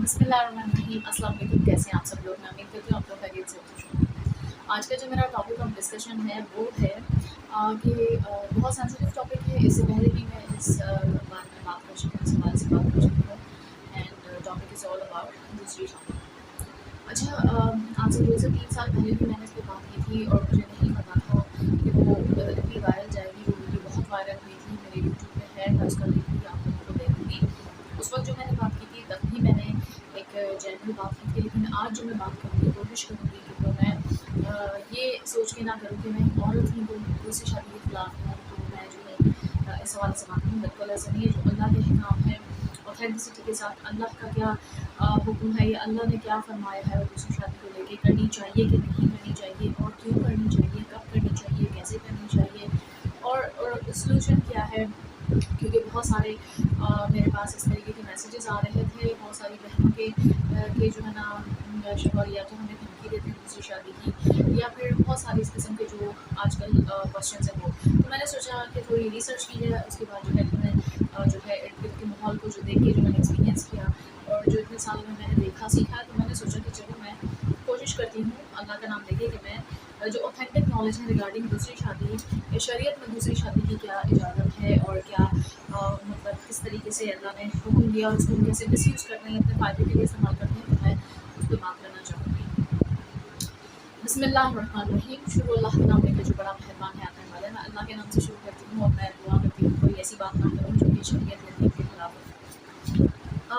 بسم اللہ الرحمن الرحیم۔ السلام علیکم، کیسے ہیں آپ سب لوگ؟ میں امید کرتی ہوں آپ لوگ خیریت سے خوش ہوں۔ آج کا جو میرا ٹاپک آف ڈسکشن ہے وہ ہے کہ بہت سینسیٹیو ٹاپک ہے۔ اس سے پہلے بھی میں اس بارے میں بات کر چکی ہوں، اس حوالے سے بات کر چکی ہوں، and topic is all about دوسری شادی۔ اچھا، آج سے 2 سے 3 سال پہلے بھی میں نے اس پہ بات کی تھی اور مجھے نہیں پتا تھا کہ وہ اتنی وائرل جائے گی۔ وہ ویڈیو بہت وائرل ہوئی تھی، میرے یوٹیوب پہ ہے، میں اس کا لنک بھی آپ لوگوں کو دے دوں گی۔ اس وقت جو میں نے بات کی تھی تب بھی میں نے ایک جنرل بات کی تھی، لیکن آج جو میں بات کروں گی کوشش کروں گی کہ وہ میں یہ سوچ کے نہ کروں کہ میں ایک عورت ہوں تو دوسری شادی کے خلاف ہوں، تو میں جو ہے اس حوالے سے بات کروں۔ بالکل ایسا نہیں ہے، جو اللہ کے احکام ہے اوتھینٹسٹی کے ساتھ اللہ کا کیا حکم ہے یا اللہ نے کیا فرمایا ہے وہ دوسری شادی کو لے کے کرنی چاہیے کہ نہیں کرنی چاہیے، اور کیوں کرنی چاہیے، کب کرنی چاہیے، کیسے کرنی چاہیے، اور سلوشن کیا ہے۔ کیونکہ بہت سارے میرے پاس اس طریقے کے میسیجز آ رہے تھے، بہت ساری بہنوں کے جو ہے نا شوہر یا تو ہمیں دھمکی دیتے ہیں دوسری شادی کی، یا پھر بہت سارے اس قسم کے جو آج کل کوشچنز ہیں وہ، تو میں نے سوچا کہ تھوڑی ریسرچ کی جائے۔ اس کے بعد جو ہے میں جو ہے ارد گرد کے ماحول کو جو دیکھ کے جو میں نے ایکسپیرینس کیا اور جو اتنے سالوں میں نے دیکھا سیکھا، تو میں نے سوچا کہ چلو میں کوشش کرتی ہوں اللہ کا نام لے کے کہ میں جو اوتھینٹک نالج ہے ریگارڈنگ دوسری شادی، شریعت میں دوسری شادی کی کیا اجازت ہے اور کیا مطلب کس طریقے سے اللہ نے حکم دیا اور اس کو کیسے مس یوز کرتے ہیں، اپنے فائدے کے لیے استعمال کرتے ہیں، تو میں اس پہ بات کرنا چاہوں گی۔ بسم اللہ الرحمن الرحیم۔ شروع اللہ کے نام لے کے جو بڑا مہربان ہے آنے والا ہے۔ میں اللہ کے نام سے شروع کرتی ہوں اور میں دعا کرتی ہوں کوئی ایسی بات نہ کروں جو کہ شریعت یا دین کے خلاف ہو۔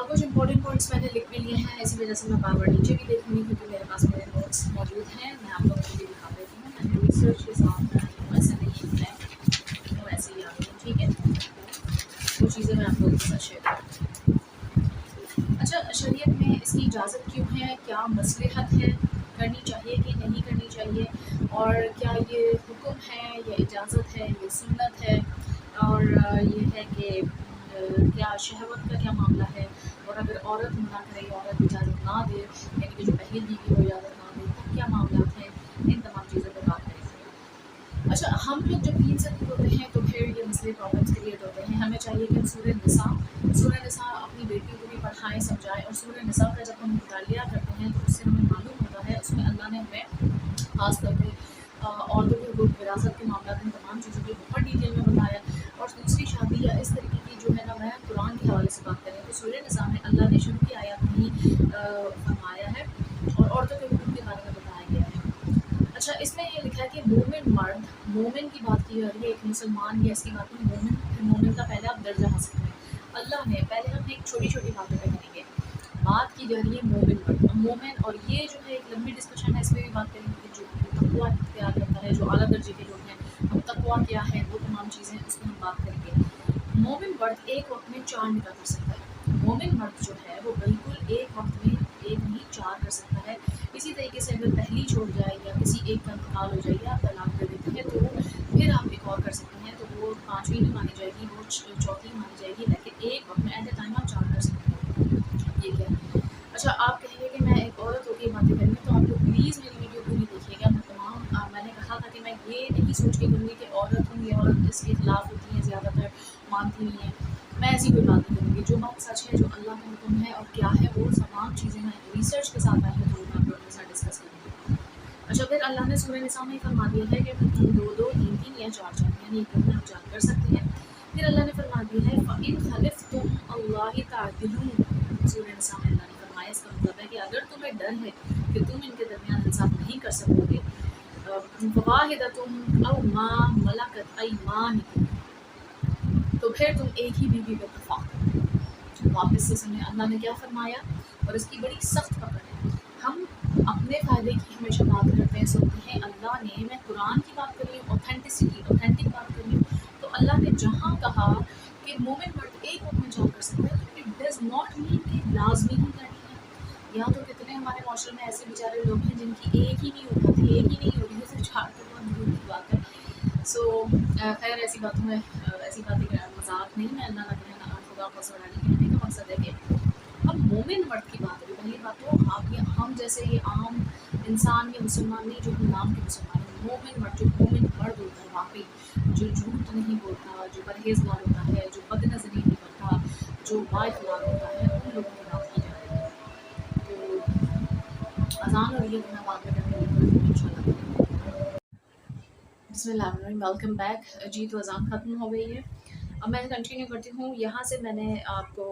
کچھ امپورٹنٹ پوائنٹس میں نے لکھ بھی لیے ہیں، اسی وجہ سے میں بار بار نیچے بھی دیکھوں گی کیونکہ میرے پاس میرے نوٹس موجود ہیں۔ میں آپ لوگوں کو بھی دکھا دیتی ہوں، میں نے ریسرچ کے ساتھ ایسا نہیں ہے کہ میں ایسے ہی آ گئی ہوں، ٹھیک ہے۔ وہ چیزیں میں آپ لوگوں کے ساتھ شیئر کروں۔ اچھا، شریعت میں اس کی اجازت کیوں ہے، کیا مصلحت ہے، کرنی چاہیے کہ نہیں کرنی چاہیے، اور کیا یہ حکم ہے یا اجازت ہے، یہ سنت ہے، اور یہ ہے کہ کیا شہوت کا کیا معاملہ ہے، اور اگر عورت منع کرے، عورت اجازت نہ دے، یعنی کہ جو پہلی بیوی کو اجازت نہ دے، تب کیا معاملات ہیں، ان تمام چیزوں پر بات کریں گے۔ اچھا، ہم لوگ جب دین سے دور ہوتے ہیں تو پھر یہ مسئلے پرابلمس کریٹ ہوتے ہیں۔ ہمیں چاہیے کہ ہم سورہ نساء اپنی بیٹیوں کو بھی پڑھائیں، سمجھائیں، اور سورہ نساء کا جب ہم مطالعہ کرتے ہیں تو اس سے ہمیں معلوم ہوتا ہے، اس میں اللہ نے ہمیں خاص طور پہ عورتوں کے حقوق، وراثت کے معاملات، ان تمام چیزوں کو بہت ڈیٹیل میں بتایا۔ اور دوسری شادی یا اس طریقے کی جو ہے نا، میں قرآن کے حوالے سے بات کریں تو سورہ نساء میں اللہ نے شروع کی آیات میں ہی فرمایا ہے اور عورتوں کے حقوق کے بارے میں بتایا گیا ہے۔ اچھا، اس میں یہ لکھا ہے کہ مومن مرد، مومن کی بات کی جا رہی ہے، ایک مسلمان یا اس کی بات میں مومن، پھر مومن کا پہلے آپ درجہ حاصل کریں۔ اللہ نے پہلے ہم ایک چھوٹی چھوٹی باتوں پہ کریں گے، بات کی جا رہی ہے مومن مرد، مومن، اور یہ جو ہے ایک لمبی ڈسکشن ہے، اس پہ بھی بات کریں گے کہ جو تقویٰ اختیار کرتا ہے، جو اعلیٰ درجے کے لوگ ہیں، اب تقویٰ کیا ہے، وہ تمام چیزیں اس میں ہم بات کریں گے۔ مومن مرد ایک وقت میں 4 نکاح کر سکتا ہے۔ مومن مرد جو ہے وہ بالکل ایک وقت میں ایک نہیں 4 کر سکتا ہے۔ اسی طریقے سے اگر پہلی چھوڑ جائے یا کسی ایک کا انتقال ہو جائے یا آپ طلاق دے دیتے ہیں تو پھر آپ ایک اور کر سکتے ہیں، تو وہ 5ویں نہیں مانی جائے گی، وہ 4تھی مانی جائے گی، لیکن ایک وقت میں ایٹ اے ٹائم آپ 4 کر سکتے ہیں۔ یہ کیا ہے؟ اچھا، آپ کہیں گے کہ میں ایک عورت ہو کے باتیں کروں گی، تو آپ لوگ پلیز میری ویڈیو پوری دیکھیے گا۔ میں نے کہا تھا کہ میں یہ نہیں سوچ کے کروں گی کہ عورت ہوں، یہ عورت اس کے خلاف ہوتی ہیں، زیادہ تر مانتی نہیں ہیں، میں ایسی کوئی بات نہیں کروں گی۔ جو بات سچ ہے، جو اللہ کا حکم ہے اور کیا ہے، وہ تمام چیزیں میں ریسرچ کے ساتھ آئی ہیں تو میں آپ لوگوں کے ساتھ ڈسکس کروں گی۔ اچھا، پھر اللہ نے سورہ نساء میں فرما دیا ہے کہ 2 3 3 یا 4 یعنی ایک میں آپ 4 کر سکتے ہیں۔ پھر اللہ نے فرما دیا ہے فَإِنْ خَلِفْتُمْ اللَّهِ تَعْدِلُونَ، سورہ نساء میں اللہ نے فرمایا، اس کا مطلب ہے کہ اگر تمہیں ڈر ہے کہ تم ان کے درمیان انصاف نہیں کر سکو گے، فَوَاحِدَةٌ أَوْ مَا مَلَكَتْ أَيْمَانُكُمْ، تو پھر تم ایک ہی بیوی پہ اتفاق کرو۔ واپس سے سنیں اللہ نے کیا فرمایا، اور اس کی بڑی سخت پکڑ ہے۔ ہم اپنے فائدے کی ہمیشہ بات کرتے ہیں، سنتے ہیں، اللہ نے، میں قرآن کی بات کر رہی ہوں، اوتھینٹک بات کر رہی ہوں، تو اللہ نے جہاں کہا کہ مومن مرد ایک وقت میں 4 کر سکتا ہے، تو اٹ ڈز ناٹ مین کہ لازمی ہی کرنی ہے۔ یہاں تو کتنے ہمارے معاشرے میں ایسے بیچارے لوگ ہیں جن کی ایک ہی نہیں ہو پاتی، ایک ہی نہیں ہو رہی ہے، صرف 4 تو بہت دور کی بات ہے۔ خیر، ایسی باتوں میں ایسی باتیں مذاق نہیں، میں اللہ نہ کہنا خدا کا سوال کہنے کا مقصد ہے کہ اب مومن مرد کی بات ہے۔ پہلی بات تو آپ یہ ہم جیسے یہ عام انسان یا مسلمان نہیں، جو ہم نام کے مسلمان ہیں، مومن مرد، جو مومن مرد ہوتا ہے واقعی، جو جھوٹ نہیں بولتا، جو پرہیزگار ہوتا ہے، جو بد نظری نہیں کرتا، جو با اخلاق ہوتا ہے، ان لوگوں کی بات کی جا رہی ہے۔ अज़ान हो रही है तो मैं बाद में कंटिन्यू करती हूँ इंशाल्लाह। बिस्मिल्लाहिर्रहमानिर्रहीम, वेलकम बैक। जी, तो अज़ान ख़त्म हो गई है, अब मैं कंटिन्यू करती हूँ। यहाँ से मैंने आपको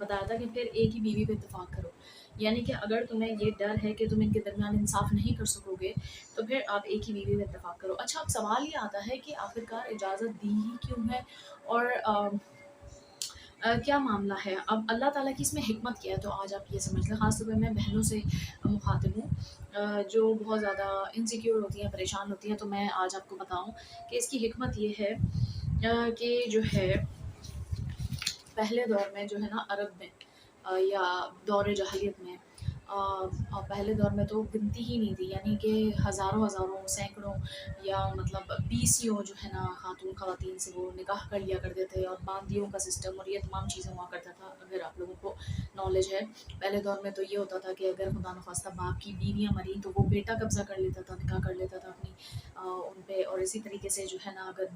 बताया था कि फिर एक ही बीवी पे इत्तेफाक करो, यानी कि अगर तुम्हें ये डर है कि तुम इनके दरमियान इंसाफ नहीं कर सकोगे तो फिर आप एक ही बीवी पे इत्तेफाक करो। अच्छा, अब सवाल ये आता है कि आखिरकार इजाज़त दी ही क्यों है और क्या मामला है? अब अल्लाह ताला की इसमें हिकमत क्या है, तो आज आप ये समझ लें। ख़ास तौर पे मैं बहनों से मुखातिब हूँ जो बहुत ज़्यादा इनसिक्योर होती हैं, परेशान होती हैं, तो मैं आज आपको बताऊँ कि इसकी हिकमत ये है कि जो है पहले दौर में जो है ना अरब में या दौर जहालियत में पहले दौर में तो गिनती ही नहीं थी, यानी कि हज़ारों हज़ारों सैकड़ों या मतलब बीसियों जो है ना खातून ख़वातीन से वो निकाह कर लिया करते थे और बांदियों का सिस्टम और ये तमाम चीज़ें हुआ करता था। अगर आप लोगों को नॉलेज है, पहले दौर में तो ये होता था कि अगर खुदा न खास्ता बाप की बीवियाँ मरी तो वो बेटा कब्ज़ा कर लेता था, निकाह कर लेता था अपनी उन पे, और इसी तरीके से जो है ना अगर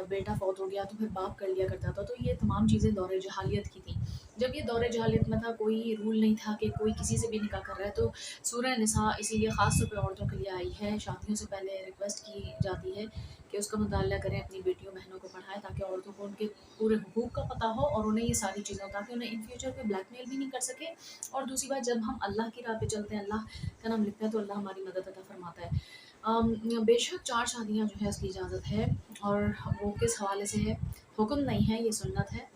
बेटा फौत हो गया तो फिर बाप कर लिया करता था। तो ये तमाम चीज़ें दौर जहालियत की थी। जब ये दौर जहालियत में था, कोई रूल नहीं था कि कोई किसी से भी निकाह कर रहा है, तो सूरह निसा इसीलिए ख़ास तौर पे औरतों के लिए आई है। शादियों से पहले रिक्वेस्ट की जाती है कि उसका मुताला करें, अपनी बेटियों बहनों को पढ़ाएं ताकि औरतों को उनके पूरे हुकूक का पता हो और उन्हें ये सारी चीज़ें हो, ताकि उन्हें इन फ्यूचर पे ब्लैकमेल भी नहीं कर सके। और दूसरी बात, जब हम अल्लाह की राह पे चलते हैं, अल्लाह का नाम लिखते हैं, तो अल्लाह हमारी मदद अता फरमाता है। बेशक 4 शादियाँ जो है उसकी इजाज़त है, और वो किस हवाले से है? हुक्म नहीं है, ये सुन्नत है।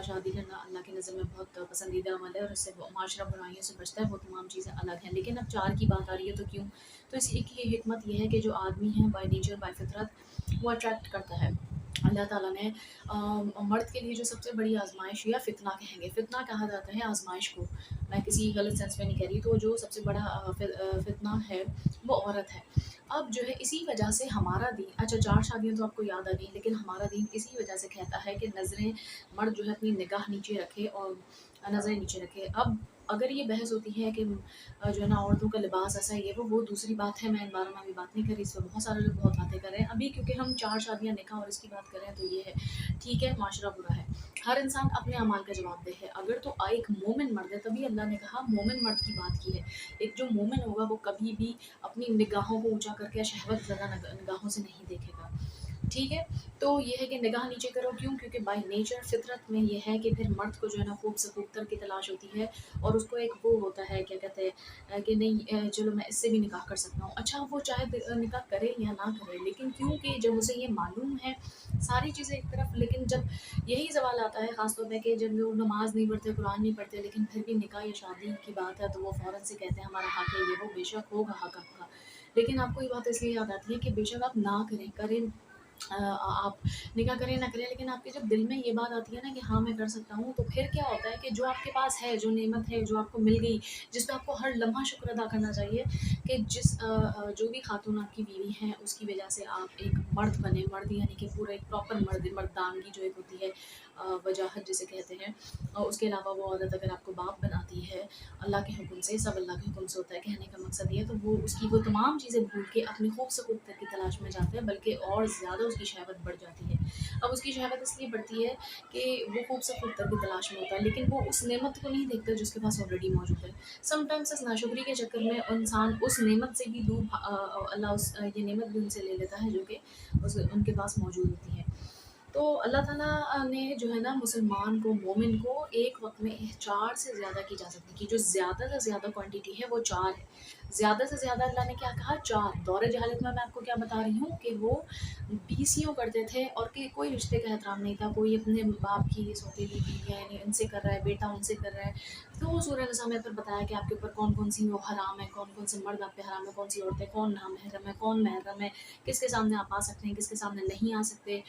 शादी करना अल्लाह की नज़र में बहुत पसंदीदा अमल है और इससे माशरा बुराइयों से बचता है, वो तमाम चीज़ें अलग हैं। लेकिन अब 4 की बात आ रही है तो क्यों? तो इसकी एक ही हिकमत ये है कि जो आदमी है बाय नेचर बाय फितरत वो अट्रैक्ट करता है। अल्लाह ताला ने मर्द के लिए जो सबसे बड़ी आजमाइश या फितना कहेंगे, फितना कहा जाता है आजमाइश को, मैं किसी गलत सेंस में नहीं कह रही, तो जो सबसे बड़ा फितना है वो औरत है। अब जो है इसी वजह से हमारा दीन, अच्छा 4 शादियाँ तो आपको याद आ गई, लेकिन हमारा दीन इसी वजह से कहता है कि नज़रें मर्द जो है अपनी निगाह नीचे रखे और नज़रें नीचे रखे। अब अगर ये बहस होती है कि जो है ना औरतों का लिबास ऐसा ही है, वो दूसरी बात है, मैं इन बारों में अभी बात नहीं कर रही। इस पर बहुत सारे लोग बहुत बातें कर रहे हैं। अभी क्योंकि हम 4 शादियाँ निकाह और इसकी बात कर रहे हैं, तो ये है, ठीक है, माशरा बुरा है, हर इंसान अपने अमाल का जवाबदेह है। अगर तो एक मोमिन मर्द है, तभी अल्लाह ने कहा मोमिन मर्द की बात की है। एक जो मोमिन होगा वो कभी भी अपनी निगाहों को ऊँचा करके शहवत ज़दा निगाहों से नहीं देखेगा, ठीक है? तो ये है कि निगाह नीचे करो, क्यों? क्योंकि बाय नेचर फितरत में ये है कि फिर मर्द को जो है ना खूब से खूबतर की तलाश होती है और उसको एक वो होता है, क्या कहते हैं कि नहीं चलो मैं इससे भी निकाह कर सकता हूँ। अच्छा, वो चाहे निकाह करे या ना करे, लेकिन क्योंकि जब उसे ये मालूम है सारी चीज़ें एक तरफ, लेकिन जब यही सवाल आता है ख़ास तौर पे कि जब लोग नमाज़ नहीं पढ़ते, कुरान नहीं पढ़ते, लेकिन फिर भी निकाह या शादी की बात है तो वो फ़ौरन से कहते हैं हमारा हक़ है, ये वो, बेशक होगा हक़ आपका। लेकिन आपको ये बात इसलिए याद आती है कि बेशक आप ना करें, करें आप निकाह करें ना करें, लेकिन आपके जब दिल में ये बात आती है ना कि हाँ मैं कर सकता हूँ, तो फिर क्या होता है कि जो आपके पास है, जो नेमत है, जो आपको मिल गई, जिस पे आपको हर लम्हा शुक्र अदा करना चाहिए, कि जो भी खातून आपकी बीवी हैं उसकी वजह से आप एक मर्द बने। मर्द यानी कि पूरा एक प्रॉपर मर्द, मर्दानगी जो एक होती है, वजाहत जिसे कहते हैं। और उसके अलावा वो औरत अगर आपको बाप बनाती है अल्लाह के हुक्म से, सब अल्लाह के हुक्म से होता है, कहने का मकसद ये है, तो वो उसकी वो तमाम चीज़ें भूल के अपनी खूब से खूबतर की तलाश में जाते हैं, बल्कि और ज़्यादा उसकी शहवत बढ़ जाती है। अब उसकी शहवत इसलिए बढ़ती है कि वो खूब से खूबतर की तलाश में होता है, लेकिन वो उस नेमत को नहीं देखता जिसके पास ऑलरेडी मौजूद है। समटाइम्स इस नाशुक्री के चक्कर में इंसान उस नेमत से भी दूर अल्लाह ये नेमत भी उनसे ले लेता है जो कि उनके पास मौजूद होती है। तो अल्लाह ताला ने जो है ना मुसलमान को, मोमिन को एक वक़्त में 4 से ज़्यादा की इजाज़त दी, कि जो ज़्यादा से ज़्यादा क्वांटिटी है वो 4 है। ज़्यादा से ज़्यादा अल्लाह ने क्या कहा? 4। दौर जहालत में मैं आपको क्या बता रही हूँ कि वो बीसियों करते थे और कि कोई रिश्ते का एहतराम नहीं था, कोई अपने बाप की सौतेली बीवियाँ यानी इनसे कर रहा है, बेटा उनसे कर रहा है। तो सूरह निसा में फिर बताया कि आपके ऊपर कौन-कौन सी वो हराम है, कौन-कौन से मर्द आप पे हराम है, कौन सी औरतें, कौन नामहरम है, कौन महरम है, किसके सामने आप आ सकते हैं, किसके सामने नहीं आ सकते,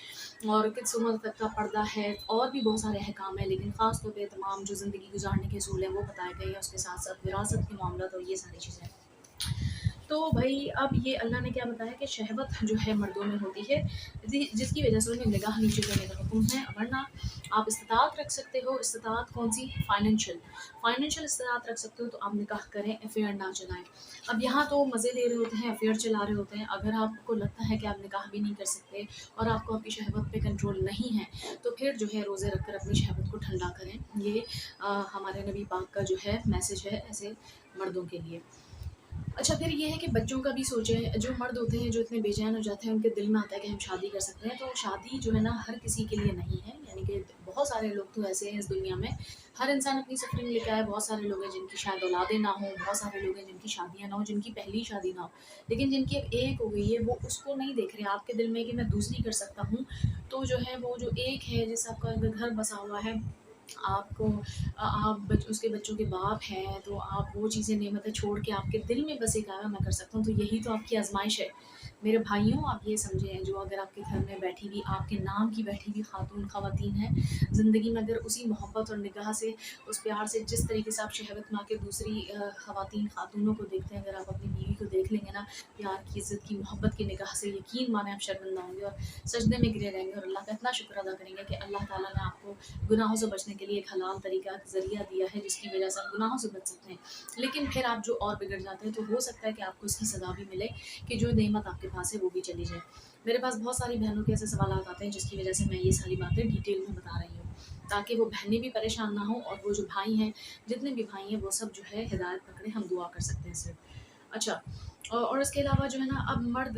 और किस उम्र तक का पर्दा है, और भी बहुत सारे अहकाम हैं। लेकिन ख़ास तौर पे तमाम जो ज़िंदगी गुज़ारने के असूल हैं वो बताए गए हैं, उसके साथ-साथ विरासत के मामला, तो ये सारी चीज़ें हैं। تو بھائی اب یہ اللہ نے کیا بتایا کہ شہوت جو ہے مردوں میں ہوتی ہے، جس کی وجہ سے انہیں نگاہ نیچے کرنے کا حکم ہے، ورنہ آپ استطاعت رکھ سکتے ہو، استطاعت کون سی؟ فائنینشیل استطاعت رکھ سکتے ہو تو آپ نکاح کریں، افیئر نہ چلائیں۔ اب یہاں تو مزے لے رہے ہوتے ہیں، افیئر چلا رہے ہوتے ہیں، اگر آپ کو لگتا ہے کہ آپ نکاح بھی نہیں کر سکتے اور آپ کو اپنی شہوت پہ کنٹرول نہیں ہے تو پھر جو ہے روزے رکھ کر اپنی شہوت کو ٹھنڈا کریں۔ یہ ہمارے نبی پاک کا جو ہے میسج ہے ایسے مردوں کے لیے۔ اچھا پھر یہ ہے کہ بچوں کا بھی سوچیں، جو مرد ہوتے ہیں جو اتنے بے چین ہو جاتے ہیں، ان کے دل میں آتا ہے کہ ہم شادی کر سکتے ہیں، تو شادی جو ہے نا ہر کسی کے لیے نہیں ہے، یعنی کہ بہت سارے لوگ تو ایسے ہیں اس دنیا میں، ہر انسان اپنی سفرنگ لے کے آئے، بہت سارے لوگ ہیں جن کی شاید اولادیں نہ ہوں، بہت سارے لوگ ہیں جن کی شادیاں نہ ہوں، جن کی پہلی شادی نہ ہو، لیکن جن کی اب ایک ہو گئی ہے وہ اس کو نہیں دیکھ رہے، آپ کے دل میں کہ میں دوسری کر سکتا ہوں، تو جو ہے وہ جو ایک ہے جس آپ کا گھر بسا ہوا ہے، آپ کو آپ اس کے بچوں کے باپ ہیں، تو آپ وہ چیزیں نعمتیں چھوڑ کے آپ کے دل میں بس ایک آیا میں کر سکتا ہوں، تو یہی تو آپ کی آزمائش ہے میرے بھائیوں۔ آپ یہ سمجھیں، جو اگر آپ کے گھر میں بیٹھی ہوئی آپ کے نام کی بیٹھی ہوئی خواتین ہیں، زندگی میں اگر اسی محبت اور نگاہ سے، اس پیار سے، جس طریقے سے آپ شہوت میں آ کے دوسری خاتونوں کو دیکھتے ہیں، اگر آپ اپنی بیوی کو دیکھ لیں گے نا پیار کی، عزت کی، محبت کی نگاہ سے، یقین مانیں آپ شرمندہ ہوں گے اور سجدے میں گرے رہیں گے اور اللہ کا اتنا شکر ادا کریں گے کہ اللہ تعالیٰ نے آپ کو گناہوں سے بچنے کے لیے ایک حلال طریقہ، ایک ذریعہ دیا ہے جس کی وجہ سے آپ گناہوں سے بچ سکتے ہیں۔ لیکن پھر آپ جو اور بگڑ جاتے ہیں تو ہو سکتا ہے کہ آپ کو اس کی سزا بھی ملے کہ جو نعمت آپ کے پاس ہے وہ بھی چلی جائے۔ میرے پاس بہت ساری بہنوں کے ایسے سوالات آتے ہیں جس کی وجہ سے میں یہ ساری باتیں ڈیٹیل میں بتا رہی ہوں، تاکہ وہ بہنیں بھی پریشان نہ ہوں اور وہ جو بھائی ہیں، جتنے بھی بھائی ہیں، وہ سب جو ہے ہدایت پکڑے، ہم دعا کر سکتے ہیں صرف۔ اچھا اور اس کے علاوہ جو ہے نا اب مرد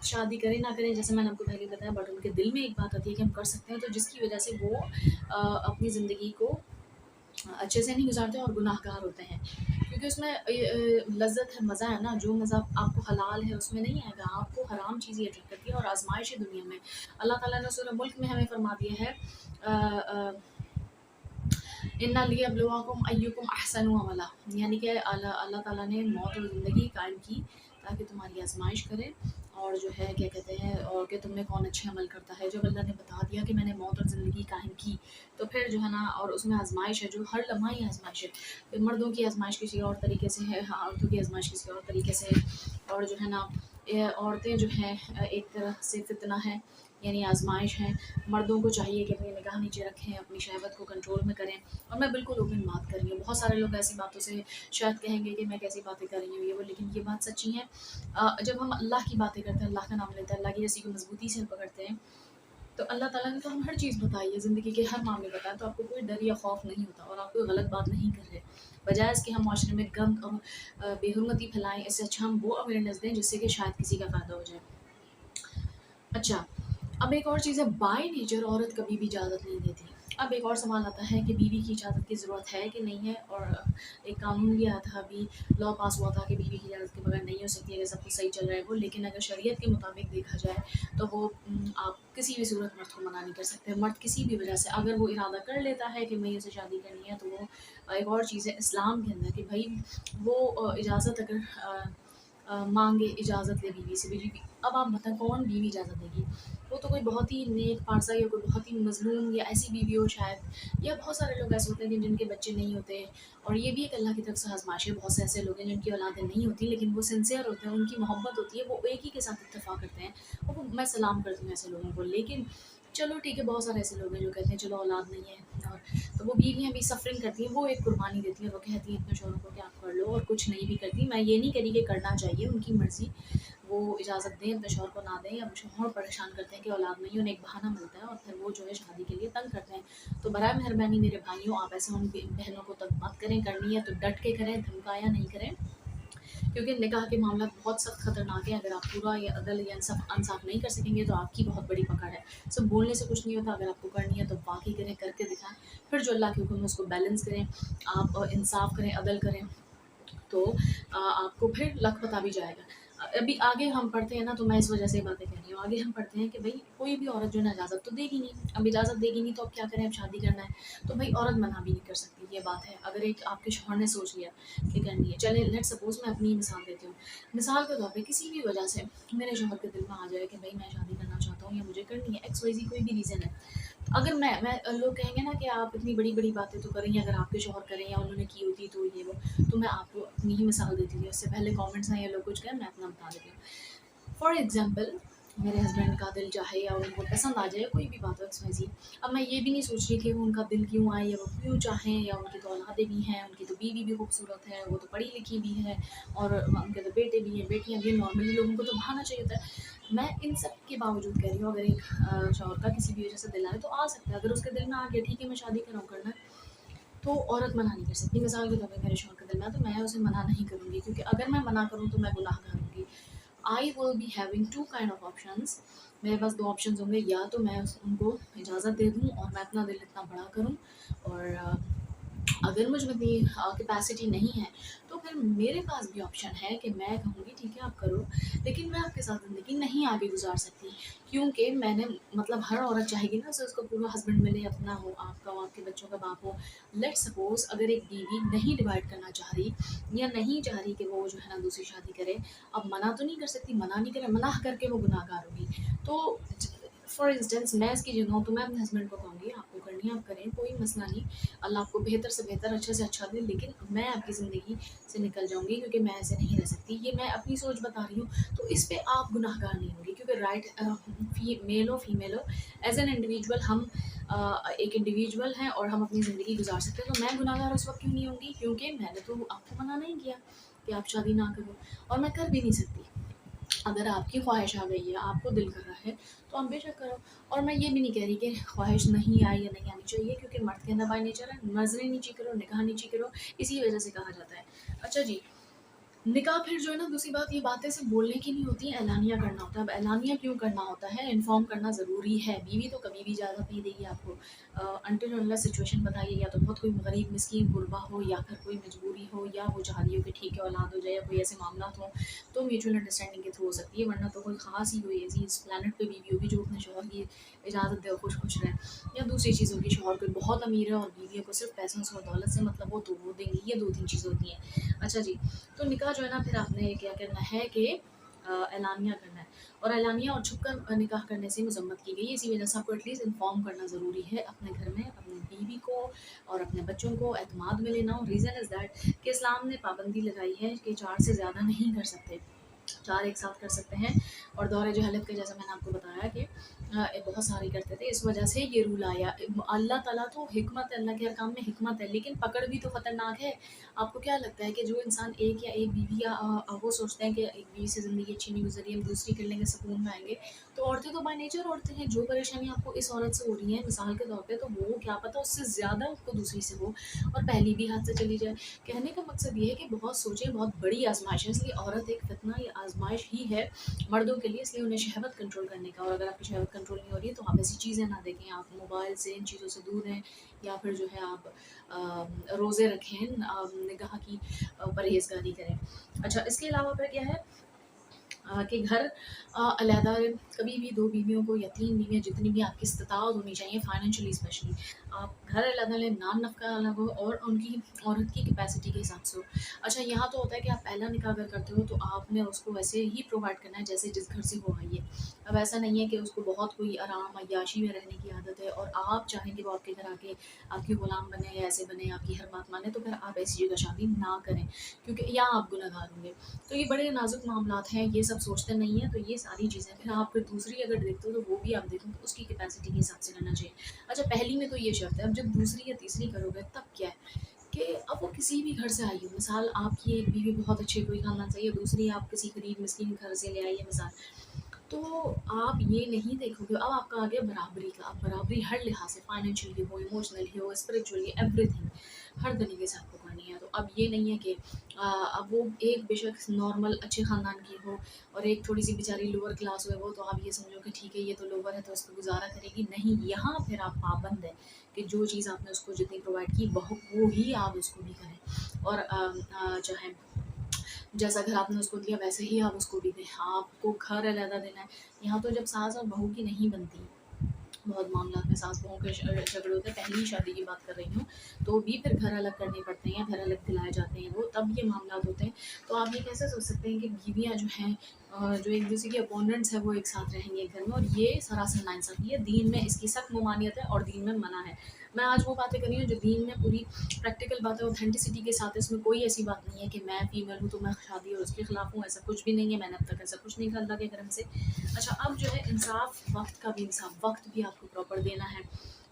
شادی کرے نہ کرے، جیسے میں نے آپ کو پہلے بتایا، بٹ ان کے دل میں ایک بات آتی ہے کہ ہم کر سکتے ہیں، تو جس کی وجہ سے وہ اپنی زندگی کو اچھے سے نہیں گزارتے اور گناہ گار ہوتے ہیں، کیونکہ اس میں لذت ہے، مزہ ہے نا، جو مزہ آپ کو حلال ہے اس میں نہیں آئے گا، آپ کو حرام چیز یہ اٹریکٹ کرتی ہے اور آزمائش ہے دنیا میں۔ اللہ تعالیٰ نے سورہ ملک میں ہمیں فرما دیا ہے اِنَّ لِیَبْلُوَکُمْ أَیُّکُمْ أَحْسَنُ عَمَلًا، یعنی کہ اللہ تعالیٰ نے موت اور زندگی قائم کی تاکہ تمہاری آزمائش کرے، اور جو ہے کیا کہتے ہیں، اور کہ تم میں کون اچھے عمل کرتا ہے۔ جب اللہ نے بتا دیا کہ میں نے موت اور زندگی قائم کی تو پھر جو ہے نا، اور اس میں آزمائش ہے، جو ہر لمحہ ہی آزمائش ہے، مردوں کی آزمائش کسی اور طریقے سے ہے، عورتوں کی آزمائش کسی اور طریقے سے ہے، اور جو ہے نا عورتیں جو ہیں ایک طرح سے فتنہ ہیں، یعنی آزمائش ہیں۔ مردوں کو چاہیے کہ اپنی نگاہ نیچے رکھیں، اپنی شہوت کو کنٹرول میں کریں، اور میں بالکل اوپن بات کر رہی ہوں۔ بہت سارے لوگ ایسی باتوں سے شاید کہیں گے کہ میں کیسی باتیں کر رہی ہوں یہ وہ، لیکن یہ بات سچی ہے۔ جب ہم اللہ کی باتیں کرتے ہیں، اللہ کا نام لیتے ہیں، اللہ کی رسی کو مضبوطی سے پکڑتے ہیں، تو اللہ تعالیٰ نے تو ہم ہر چیز بتائی ہے، زندگی کے ہر معاملے بتایا، تو آپ کو کوئی ڈر یا خوف نہیں ہوتا اور آپ کوئی غلط بات نہیں کر رہے، بجائے اس کہ ہم معاشرے میں گند اور بے حرمتی پھیلائیں، اس سے اچھا ہم وہ اویئرنیس دیں جس سے کہ شاید کسی کا فائدہ ہو جائے۔ اچھا اب ایک اور چیز ہے، بائی نیچر عورت کبھی بھی اجازت نہیں دیتی۔ اب ایک اور سوال آتا ہے کہ بیوی کی اجازت کی ضرورت ہے کہ نہیں ہے، اور ایک قانون بھی آیا تھا، ابھی لا پاس ہوا تھا کہ بیوی کی اجازت کے بغیر نہیں ہو سکتی اگر سب کچھ صحیح چل رہا ہے وہ، لیکن اگر شریعت کے مطابق دیکھا جائے تو وہ آپ کسی بھی صورت مرد کو منع نہیں کر سکتے۔ مرد کسی بھی وجہ سے اگر وہ ارادہ کر لیتا ہے کہ میں اسے شادی کرنی ہے تو وہ ایک اور چیز ہے اسلام کے اندر کہ بھائی وہ اجازت اگر مانگے، اجازت لے بیوی سے، بیوی اب آپ بتائیں کون بیوی اجازت دے گی؟ وہ تو کوئی بہت ہی نیک پارسا یا کوئی بہت ہی مظلوم یا ایسی بیوی ہو شاید، یا بہت سارے لوگ ایسے ہوتے ہیں کہ جن کے بچے نہیں ہوتے، اور یہ بھی ایک اللہ کی طرف سے آزمائش ہے۔ بہت سے ایسے لوگ ہیں جن کی اولادیں نہیں ہوتی لیکن وہ سنسیئر ہوتے ہیں، ان کی محبت ہوتی ہے، وہ ایک ہی کے ساتھ اتفاق کرتے ہیں، اور میں سلام کرتی ہوں ایسے لوگوں کو۔ لیکن چلو ٹھیک ہے، بہت سارے ایسے لوگ ہیں جو کہتے ہیں چلو اولاد نہیں ہے، اور تو وہ بیویاں بھی سفرنگ کرتی ہیں، وہ ایک قربانی دیتی ہیں، وہ کہتی ہیں اپنے شوہروں کو کہ آپ کر لو، اور کچھ نہیں بھی کرتی۔ میں یہ نہیں کہہ رہی کہ کرنا چاہیے، ان کی مرضی، وہ اجازت دیں اپنے شوہر کو نہ دیں، یا شوہر پریشان کرتے ہیں کہ اولاد نہیں، انہیں ایک بہانہ ملتا ہے اور پھر وہ جو ہے شادی کے لیے تنگ کرتے ہیں۔ تو برائے مہربانی میرے بھائیوں، آپ ایسے ان بہنوں کو تنگ مت کریں، کرنی ہے تو ڈٹ کے کریں، دھمکایا نہیں کریں، کیونکہ نکاح کے معاملات بہت سخت خطرناک ہیں۔ اگر آپ پورا یا عدل یا انصاف نہیں کر سکیں گے تو آپ کی بہت بڑی پکڑ ہے۔ صرف بولنے سے کچھ نہیں ہوتا، اگر آپ کو کرنی ہے تو واقعی کریں، کر کے دکھائیں، پھر جو اللہ کے حکم ہے اس کو بیلنس کریں، آپ انصاف کریں، عدل کریں، تو آپ کو پھر لک پتہ بھی جائے گا۔ ابھی آگے ہم پڑھتے ہیں نا، تو میں اس وجہ سے یہ باتیں کہہ رہی ہوں، آگے ہم پڑھتے ہیں کہ بھائی کوئی بھی عورت جو ہے نا اجازت تو دے گی نہیں، اب اجازت دے گی نہیں تو اب کیا کریں، اب شادی کرنا ہے تو بھائی عورت منع بھی نہیں کر سکتی، یہ بات ہے۔ اگر ایک آپ کے شوہر نے سوچ لیا کہ کرنی ہے، چلے لیٹ سپوز میں اپنی مثال دیتی ہوں، مثال کے طور پہ کسی بھی وجہ سے میرے شوہر کے دل میں آ جائے کہ بھائی میں شادی کرنا چاہتا ہوں یا مجھے کرنی ہے، ایکس وائی زی کوئی بھی ریزن ہے، अगर मैं लोग कहेंगे ना कि आप इतनी बड़ी-बड़ी बातें तो करें, अगर आपके शौहर करें या उन्होंने की होती तो ये वो, तो मैं आपको अपनी ही मिसाल देती थी। उससे पहले कमेंट्स आए या लोग कुछ कहें, मैं अपना बता देती हूँ। फॉर एग्ज़ाम्पल, मेरे हस्बैंड का दिल चाहे या उनको पसंद आ जाए कोई भी बात हो एक्स-वाई-ज़ेड, अब मैं ये भी नहीं सोच रही कि वो उनका दिल क्यों आए या वो क्यों चाहें, या उनकी तो औलादें भी हैं, उनकी तो बीवी भी खूबसूरत है, वो तो पढ़ी-लिखी भी है, और उनके तो बेटे भी हैं, बेटियाँ भी हैं, नॉर्मली लोगों को तो बहाना चाहिए होता है। मैं इन सब के बावजूद कह रही हूँ, अगर एक शौहर का किसी भी वजह से दिल आए तो आ सकता है। अगर उसके दिल में आ गया, ठीक है मैं शादी कर रहा हूँ, करना है, तो औरत मना नहीं कर सकती। मिसाल के तौर पे मेरे शौहर का दिल में है तो मैं उसे मना नहीं करूँगी, क्योंकि अगर मैं मना करूँ तो मैं गुनाहगार होंगी। I will be having two kind of options. मेरे पास 2 ऑप्शंस होंगे, या तो मैं उस उनको इजाज़त दे दूँ और मैं अपना दिल इतना बड़ा करूँ, और अगर मुझ में इतनी कैपेसिटी नहीं है, तो फिर मेरे पास भी ऑप्शन है कि मैं कहूँगी ठीक है आप करो, लेकिन मैं आपके साथ ज़िंदगी नहीं आगे गुज़ार सकती। क्योंकि मैंने, मतलब हर औरत चाहेगी ना उसे उसका पूरा हस्बैंड मिले, अपना हो, आपका हो, आपके बच्चों का बाप हो। लेट्स सपोज़ अगर एक बीवी नहीं डिवाइड करना चाह रही, या नहीं चाह रही कि वो जो है ना दूसरी शादी करे, अब मना तो नहीं कर सकती, मना नहीं करे, मना करके वो गुनाहगार होगी। तो फॉर इंस्टेंस मैं इसकी जगह हूँ तो मैं अपने हस्बैंड को कहूँगी आपको करनी है आप करें, कोई मसला नहीं, अल्लाह आपको बेहतर से बेहतर, अच्छे से अच्छा दे, लेकिन मैं आपकी ज़िंदगी से निकल जाऊँगी, क्योंकि मैं ऐसे नहीं रह सकती। ये मैं अपनी सोच बता रही हूँ, तो इस पे आप गुनाहगार नहीं होंगे, क्योंकि राइट, मेल हो फीमेल हो, एज एन इंडिविजुअल हम एक इंडिविजुअल हैं और हम अपनी ज़िंदगी गुजार सकते हैं। तो मैं गुनाहगार उस वक्त क्यों नहीं होंगी, क्योंकि मैंने तो आपको मना नहीं किया कि आप शादी ना करो, और मैं कर भी नहीं सकती। अगर आपकी ख्वाहिश आ गई है, आपको दिल कर रहा है, तो आप बेशक करो। और मैं ये भी नहीं कह रही कि ख्वाहिश नहीं आई या नहीं आनी चाहिए, क्योंकि मर्द के अंदर बाय नेचर है, नज़रें नीची करो, निगाह नीची करो, इसी वजह से कहा जाता है। अच्छा जी, निकाह फिर जो है ना, दूसरी बात, ये बातें सिर्फ बोलने की नहीं होती, ऐलानिया करना होता है। अब ऐलानिया क्यों करना होता है, इन्फॉर्म करना ज़रूरी है। बीवी तो कभी भी इजाज़त नहीं देगी आपको, अनटिल अनलेस सिचुएशन बताइए, या तो बहुत कोई गरीब मिस्कीन गुरबा हो, या फिर कोई मजबूरी हो, या वो चाह रही हो कि ठीक है औलाद हो जाए, या कोई ऐसे मामला हो, तो म्यूचुअल अंडरस्टैंडिंग के थ्रू हो सकती है। वरना तो कोई ख़ास ही कोई ऐसी इस प्लानट पे बीवी होगी जो अपने शौहर की इजाज़त दे और खुश खुश रहे। या दूसरी चीज़ होगी, शौहर कोई बहुत अमीर है और बीवियों को सिर्फ पैसों से और दौलत से मतलब हो, तो वो देंगी। ये 2-3 चीज़ें होती हैं। अच्छा जी, तो निकाह जो है ना, फिर आपने क्या करना है कि ऐलानिया करना है, और ऐलानिया और छुपकर निकाह करने से मजम्मत की गई है। इसी वजह से आपको एटलीस्ट इन्फॉर्म करना ज़रूरी है अपने घर में, अपनी बीवी को और अपने बच्चों को एतमाद में लेना। और रीज़न इज़ दैट कि इस्लाम ने पाबंदी लगाई है कि 4 से ज़्यादा नहीं कर सकते, 4 एक साथ कर सकते हैं। और दौरे जहालत के, जैसा मैंने आपको बताया कि बहुत सारे करते थे, इस वजह से ये रूल आया। अल्लाह ताला तो हिकमत है, अल्लाह के हर काम में हिकमत है, लेकिन पकड़ भी तो खतरनाक है। आपको क्या लगता है कि जो इंसान एक या एक बीवी, या वो सोचते हैं कि एक बीवी से ज़िंदगी अच्छी नहीं गुजरी, हम दूसरी कर लेंगे, सुकून में आएंगे, तो औरतें तो बाय नेचर औरतें हैं। जो परेशानी आपको इस औरत से हो रही है मिसाल के तौर पे, तो वो क्या पता उससे ज़्यादा उसको दूसरी से हो, और पहली भी हाथ से चली जाए। कहने का मकसद ये है कि बहुत सोचें, बहुत बड़ी आजमाइश है, इसलिए औरत एक फितना या आजमाइश ही है मर्दों के लिए, इसलिए उन्हें शहवत कंट्रोल करने का। और अगर आपकी शहवत कंट्रोल नहीं हो रही है, तो आप ऐसी चीज़ें ना देखें, आप मोबाइल से, इन चीज़ों से दूर रहें, या फिर जो है आप रोज़े रखें, निगाह की परहेज़गारी करें। अच्छा, इसके अलावा फिर क्या है कि घर अलहदा, कभी भी 2 बीवियों को या 3 बीवियाँ, जितनी भी आपकी इस्तिताअत होनी चाहिए फाइनेंशियली स्पेशली, आप घर अलग लें, नाम नफ़का अलग हो, और उनकी औरत की कैपेसिटी के हिसाब से हो। अच्छा, यहाँ तो होता है कि आप पहला निकाह अगर करते हो, तो आपने उसको वैसे ही प्रोवाइड करना है जैसे जिस घर से वो आई है। अब ऐसा नहीं है कि उसको बहुत कोई आराम अय्याशी में रहने की आदत है, और आप चाहें कि वो आपके घर आके आपकी ग़ुलाम बने या ऐसे बने, आपकी हर बात माने, तो फिर आप ऐसी जगह शादी ना करें, क्योंकि या आप गुनहगार होंगे। तो ये बड़े नाजुक मामलात हैं, ये सब सोचते नहीं हैं, तो ये सारी चीज़ें फिर आप फिर दूसरी अगर देखते हो, तो वो भी आप देखो तो उसकी कैपेसिटी के हिसाब से करना चाहिए। अच्छा, पहली में तो ये शर्त है, अब जब दूसरी या तीसरी करोगे तब क्या है कि अब वो किसी भी घर से आई हो, मिसाल आपकी एक बीवी बहुत अच्छे कोई खानदान से आई है, दूसरी आप किसी गरीब मिस्कीन घर से ले आई है मिसाल, तो आप ये नहीं देखोगे। अब आपका आ गया बराबरी का, अब बराबरी हर लिहाज से, फाइनेंशियली हो, इमोशनली हो, स्पिरिचुअली, एवरीथिंग, हर तरीके से आपको करनी है। तो अब ये नहीं है कि अब वो एक बेशक नॉर्मल अच्छे ख़ानदान की हो और एक थोड़ी सी बेचारी लोअर क्लास हो, वो तो आप ये समझो कि ठीक है ये तो लोअर है तो इस पर गुजारा करेगी, नहीं, यहाँ फिर आप पाबंद है कि जो चीज़ आपने उसको जितनी प्रोवाइड की वो ही आप उसको भी करें। और चाहे जैसा घर आपने उसको दिया वैसे ही आप उसको भी दें, आपको घर अलहदा देना है। यहाँ तो जब सास और बहू की नहीं बनती, बहुत मामला में सास बहू के झगड़े होते हैं, पहली शादी की बात कर रही हूँ, तो भी फिर घर अलग करने पड़ते हैं या घर अलग दिलाए जाते हैं वो, तब ये मामला होते हैं। तो आप ये कैसे सोच सकते हैं कि बीवियाँ जो हैं जो एक दूसरे के अपोनेंट्स हैं वो एक साथ रहेंगे घर में, और ये सरासर नाइंसाफ़ी है। दीन में इसकी सख्त ममानियत है और दीन में मना है। मैं आज वो बातें कर रही हूँ जो दीन में पूरी प्रैक्टिकल बात है, ऑथेंटिसिटी के साथ है। इसमें कोई ऐसी बात नहीं है कि मैं फीमेल हूँ तो मैं शादी और उसके खिलाफ हूँ, ऐसा कुछ भी नहीं है। मैंने अब तक ऐसा कुछ नहीं कहा अल्लाह के करम से। अच्छा, अब जो है इंसाफ, वक्त का भी इंसाफ, वक्त भी आपको प्रॉपर देना है।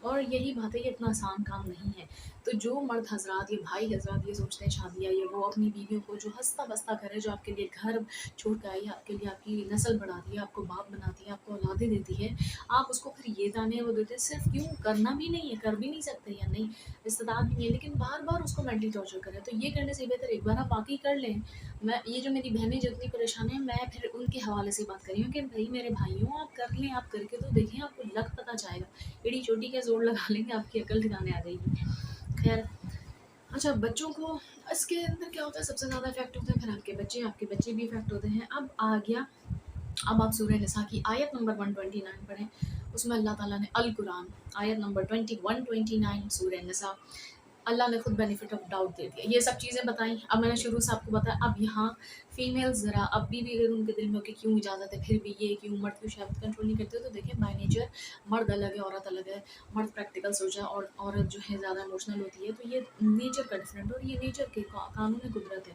और यही बात है, ये इतना आसान काम नहीं है। तो जो मर्द हजरात, ये भाई हजरात ये सोचते हैं शादी आई है, वो अपनी बीवियों को जो हंसता बसता करे, जो आपके लिए घर छोड़ कर आई है, आपके लिए आपकी नस्ल बढ़ाती है, आपको बाप बनाती है, आपको औलादें देती है, आप उसको फिर ये ताने वो देते हैं सिर्फ क्यों? करना भी नहीं है, कर भी नहीं सकते या नहीं, इस्तेदाद भी नहीं है, लेकिन बार बार उसको मेंटली टॉर्चर करें। तो ये करने से बेहतर एक बार आप वाकई कर लें। मैं ये जो मेरी बहनें जितनी परेशान हैं, मैं फिर उनके हवाले से बात कर रही हूँ कि भाई मेरे भाइयों, आप कर लें, आप करके तो देखें, आपको लक पता जाएगा। एड़ी चोटी का जोर लगा लेंगे, आपकी अकल ठिकाने आ जाएगी। खैर, अच्छा, बच्चों को इसके अंदर क्या होता है, सबसे ज़्यादा इफेक्ट होता है फिर आपके बच्चे भी इफेक्ट होते हैं। अब आ गया, अब आप सूरह निसा की आयत नंबर 129 पढ़ें। उसमें अल्लाह ताला ने अल कुरान आयत नंबर 129 सूरह निसा, अल्लाह ने खुद बेनिफिट ऑफ डाउट दे दिया, ये सब चीज़ें बताई। अब मैंने शुरू से आपको बताया, अब यहाँ फीमेल्स ज़रा अब भी अगर उनके दिल में हो कि क्यों इजाज़त है, फिर भी ये क्यों, मर्द क्यों शहवत कंट्रोल नहीं करते, तो देखिए बाय नेचर मर्द अलग है, औरत अलग है। मर्द प्रैक्टिकल सोचा और औरत जो है ज़्यादा इमोशनल होती है, तो ये नेचर का डिफरेंट और ये नेचर के कानून कुदरत है।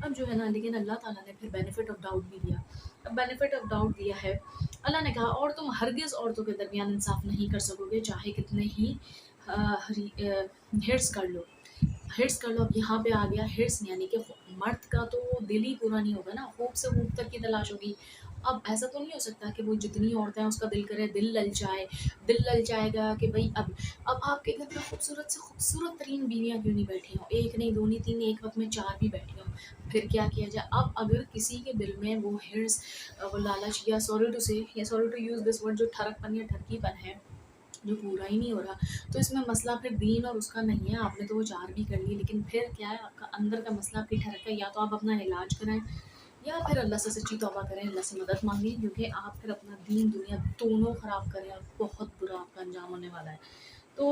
अब जो है ना, लेकिन अल्लाह ताला ने फिर बेनिफिट ऑफ डाउट भी दिया। अब बेनिफिट ऑफ डाउट दिया है, अल्लाह ने कहा और तुम हरगिज़ औरतों के दरमियान इंसाफ नहीं कर सकोगे, चाहे कितने ही हिर्स कर लो, हिर्स कर लो। अब यहाँ पे आ गया हिर्स, यानी कि मर्द का तो दिल ही पूरा नहीं होगा ना, खूब से खूब तक की तलाश होगी। अब ऐसा तो नहीं हो सकता कि वो जितनी औरतें हैं उसका दिल करे, दिल लल जाए, दिल लल जाएगा कि भाई अब आपके घर में खूबसूरत से खूबसूरत तरीन बीवियाँ क्यों नहीं बैठी हों, एक नहीं, दो नहीं, तीन नहीं, एक वक्त में 4 भी बैठी हों, फिर क्या किया जाए? अब अगर किसी के दिल में वो हिर्स, वो लालच, या सॉरी टू से, या sorry to use this word, जो ठरकपन या ठरकीपन है, जो पूरा ही नहीं हो रहा, तो इसमें मसला फिर दीन और उसका नहीं है। आपने तो वो 4 भी कर लिए, लेकिन फिर क्या है, आपका अंदर का मसला आपकी ठहर का, या तो आप अपना इलाज कराएँ या फिर अल्लाह से सच्ची तौबा करें, अल्लाह से मदद मांगें, क्योंकि आप फिर अपना दीन दुनिया दोनों ख़राब करें और बहुत बुरा आपका अंजाम होने वाला है। तो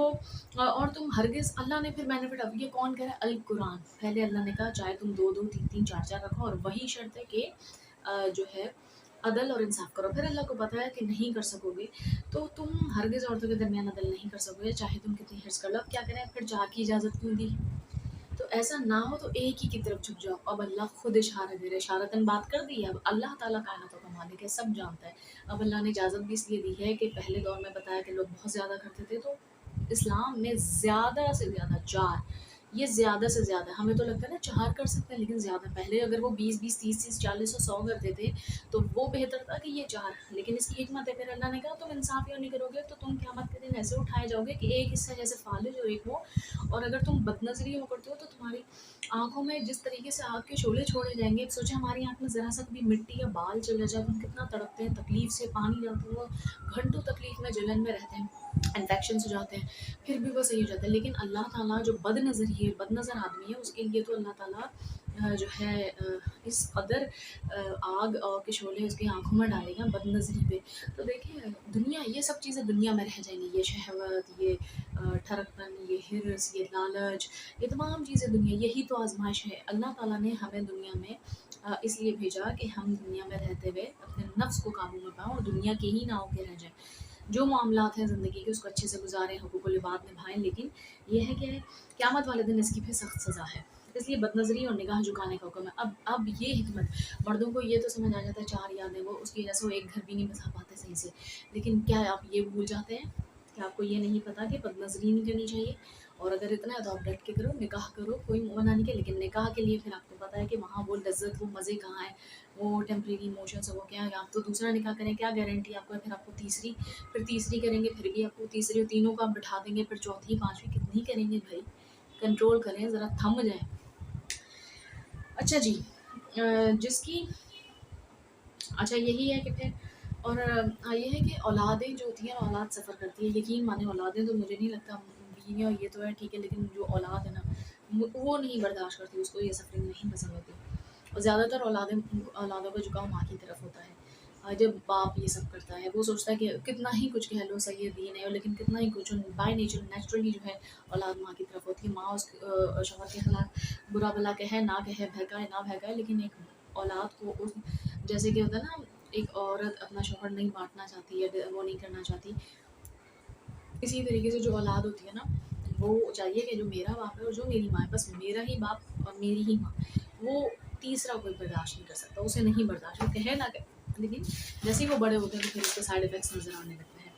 और तुम हरगिज़, अल्लाह ने फिर बेनिफिट, अब ये कौन कह रहा है? अल कुरान। पहले अल्लाह ने कहा चाहे तुम 2-2, 3-3, 4-4 रखो, और वही शर्त है कि जो है अदल और इंसाफ करो। फिर अल्लाह को पता है कि नहीं कर सकोगे, तो तुम हरगिज़ औरतों के दरमियान अदल नहीं कर सकोगे, चाहे तुम कितनी हिर्स कर लो। अब क्या करें, फिर 4 की इजाज़त क्यों दी? तो ऐसा ना हो तो एक ही की तरफ झुक जाओ। अब अल्लाह खुद इशारा दे रहे हैं, इशारतन बात कर दी है। अब अल्लाह ताला कायनातों का मालिक है, सब जानता है। अब अल्लाह ने इजाज़त भी इसलिए दी है कि पहले दौर में बताया कि लोग बहुत ज़्यादा करते थे, तो इस्लाम में ज़्यादा से ज़्यादा 4, ये ज़्यादा से ज़्यादा, हमें तो लगता है ना 4 कर सकते हैं, लेकिन ज़्यादा। पहले अगर वो 20-20, 30-30, 40 और 100 करते थे, तो वो बेहतर था कि ये 4। लेकिन इसकी हिकमत है, फिर अल्लाह ने कहा तुम इंसाफ क्यों नहीं करोगे, तो तुम क़यामत के दिन ऐसे उठाए जाओगे कि एक हिस्सा जैसे फालिज और एक वो। और अगर तुम बदनज़री वो करते हो, तो तुम्हारी आँखों में जिस तरीके से आग के शोले छोड़े जाएँगे, सोचें हमारी आँख में ज़रा सा भी मिट्टी या बाल चला जाए तो हम कितना तड़पते हैं, तकलीफ़ से, पानी डालते हुए घंटों तकलीफ़ में, जलन में रहते हैं, इन्फेक्शंस हो जाते हैं, फिर भी वो सही हो जाता है। लेकिन अल्लाह ताला जो बदनज़री है, बदनज़र आदमी है, उसके लिए तो अल्लाह ताला जो है इस कदर आग के शोले उसकी आँखों में डालेगा बदनज़री पे। तो देखिए, दुनिया, ये सब चीज़ें दुनिया में रह जाएँगी, ये शहवत, ये ठरकपन, ये हिर्स, ये लालच, ये तमाम चीज़ें दुनिया, यही तो आज़माइश है। अल्लाह ताला ने हमें दुनिया में इसलिए भेजा कि हम दुनिया में रहते हुए अपने नफ्स को काबू में पाएँ और दुनिया के ही ना होके रह जाएँ। जो मामलात हैं ज़िंदगी के, उसको अच्छे से गुज़ारें, हुकूकुल इबाद निभाएँ, लेकिन ये है कि क़यामत वाले दिन इसकी फिर सख्त सज़ा है। इसलिए बदनज़री और निगाह झुकाने का हुक्म है। अब ये हिकमत, मर्दों को ये तो समझ आ जाता है 4 यादें, वो उसकी वजह से वो एक घर भी नहीं बसा पाते सही से। लेकिन क्या आप ये भूल जाते हैं कि आपको ये नहीं पता कि बदनज़री नहीं करनी चाहिए, और अगर इतना है तो आप डट के करो, निकाह करो, कोई मना नहीं किया, लेकिन निकाह के लिए फिर आपको पता है कि वहाँ वो लज़्ज़त, वो मज़े कहाँ हैं, वो टेम्परेरी इमोशंस, वो क्या है। आप तो दूसरा निकाह करें, क्या गारंटी आपको है, फिर आपको तीसरी, फिर तीसरी करेंगे, फिर भी आपको तीसरी, और तीनों को आप बिठा देंगे, फिर चौथी, पाँचवीं कितनी करेंगे भाई? कंट्रोल करें, ज़रा थम जाएँ। अच्छा जी, जिसकी, अच्छा यही है कि फिर, और ये है कि औलादें जो होती हैं, औलाद सफ़र करती है। यकीन माने, औलादें तो मुझे नहीं लगता, बीवियाँ ये तो है ठीक है, लेकिन जो औलाद है ना, वो नहीं बर्दाश्त करती, उसको ये सफ़रिंग नहीं पसंद होती। और ज़्यादातर औलादों का झुकाव माँ की तरफ होता है। जब बाप ये सब करता है, वो सोचता है कि कितना ही कुछ कह लो, सही है, दीन है, लेकिन कितना ही कुछ, बाय नेचर नेचुरली जो है औलाद माँ की तरफ होती है। माँ उस शौहर के खिलाफ बुरा भला कहे ना कहे, बहकाए ना बहकाए, लेकिन एक औलाद को उस जैसे कि होता है ना, एक औरत अपना शौहर नहीं बाँटना चाहती है, वो नहीं करना चाहती, इसी तरीके से जो औलाद होती है ना, वो चाहिए कि जो मेरा बाप है और जो मेरी माँ है, बस मेरा ही बाप और मेरी ही माँ, वो तीसरा कोई बर्दाश्त नहीं कर सकता, उसे नहीं बर्दाश्त, वो कहे ना कहे, लेकिन जैसे ही वो बड़े होते हैं तो फिर उसके साइड इफ़ेक्ट्स नज़र आने लगते हैं।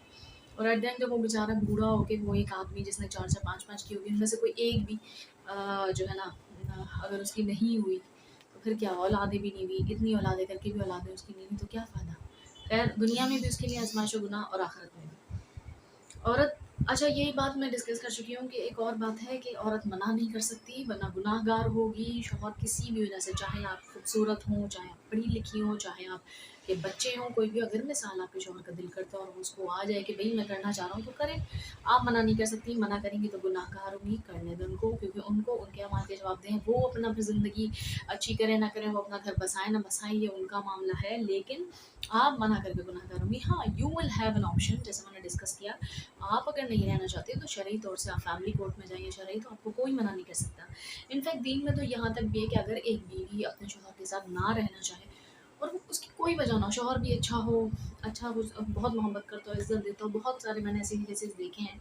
और एट द एंड जब वो बेचारा बूढ़ा होके, वो एक आदमी जिसने 4-4 5-5 की होगी, उनमें से कोई एक भी जो है ना, अगर उसकी नहीं हुई, तो फिर क्या, औलादें भी नहीं हुई, इतनी औलादें करके भी औलादें उसकी नहीं हुई, तो क्या फ़ायदा? खैर, दुनिया में भी उसके लिए आज़माइश और गुनाह, और आखिरत में भी। औरत, अच्छा, यही बात मैं डिस्कस कर चुकी हूँ कि एक और बात है कि औरत मना नहीं कर सकती, वरना गुनाहगार होगी। शौहर किसी भी वजह से, चाहे आप खूबसूरत हों, चाहे आप पढ़ी लिखी हों, चाहे आप के बच्चे हों, कोई भी अगर मिसाल आपके शौहर का दिल करता है और उसको आ जाए कि भई मैं करना चाह रहा हूँ, तो करें। आप मना नहीं कर सकती, मना करेंगी तो गुनाहगार होंगी, करने दें उनको, क्योंकि उनको उनके अमाल के जवाब दें। वो अपना फिर ज़िंदगी अच्छी करें ना करें, वो अपना घर बसाएँ ना बसाएँ, ये उनका मामला है, लेकिन आप मना करके गुनाहगार होंगी। हाँ, you will have an option, जैसे मैंने डिस्कस किया, आप अगर नहीं रहना चाहते तो शरई तौर से आप फैमिली कोर्ट में जाइए, शरई तो आपको कोई मना नहीं कर सकता। इनफैक्ट दीन में तो यहाँ तक भी है कि अगर एक बीवी अपने शौहर के साथ ना रहना चाहे और वो उसकी कोई वजह ना हो, शौहर भी अच्छा हो, बहुत मोहब्बत करता हो, इज्जत देता हो, बहुत सारे मैंने ऐसे केसेस देखे हैं,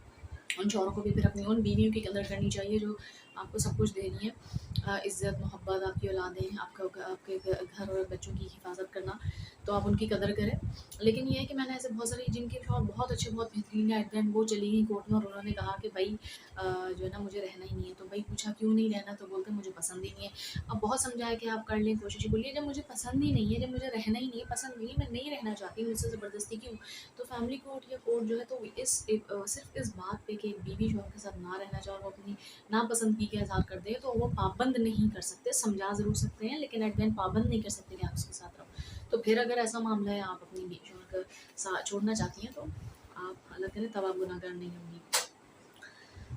उन शौहरों को भी फिर अपनी उन बीवियों की कदर करनी चाहिए जो आपको सब कुछ दे रही हैं, इज़्ज़त, मोहब्बत, आपकी औलादें, आपके घर और बच्चों की हिफाजत करना, तो आप उनकी कदर करें। लेकिन ये है कि मैंने ऐसे बहुत सारे जिनके शौहर बहुत अच्छे, बहुत बेहतरीन है, एट द एंड वो चली गई कोर्ट में और उन्होंने कहा कि भाई जो है ना, मुझे रहना ही नहीं है। तो भाई पूछा क्यों नहीं रहना, तो बोलते मुझे पसंद ही नहीं है। अब बहुत समझाया कि आप कर लें कोशिश, बोलिए जब मुझे पसंद ही नहीं है, जब मुझे रहना ही नहीं है, पसंद नहीं है, मैं नहीं रहना चाहती, मुझसे ज़बरदस्ती क्यों? तो फैमिली कोर्ट या कोर्ट जो है, तो सिर्फ इस बात पे कि एक बीवी शौहर के साथ ना रहना चाहे और वो अपनी नापसंदगी का इजहार कर दे, तो वो पाबंद नहीं कर सकते, समझा ज़रूर सकते हैं, लेकिन एट द एंड पाबंद नहीं कर सकते कि आप उसके साथ रहो। तो फिर अगर ऐसा मामला है, आप अपनी बीवी शौहर का साथ छोड़ना चाहती हैं, तो आप अलग करें, तब आप गुनहगार नहीं होंगी।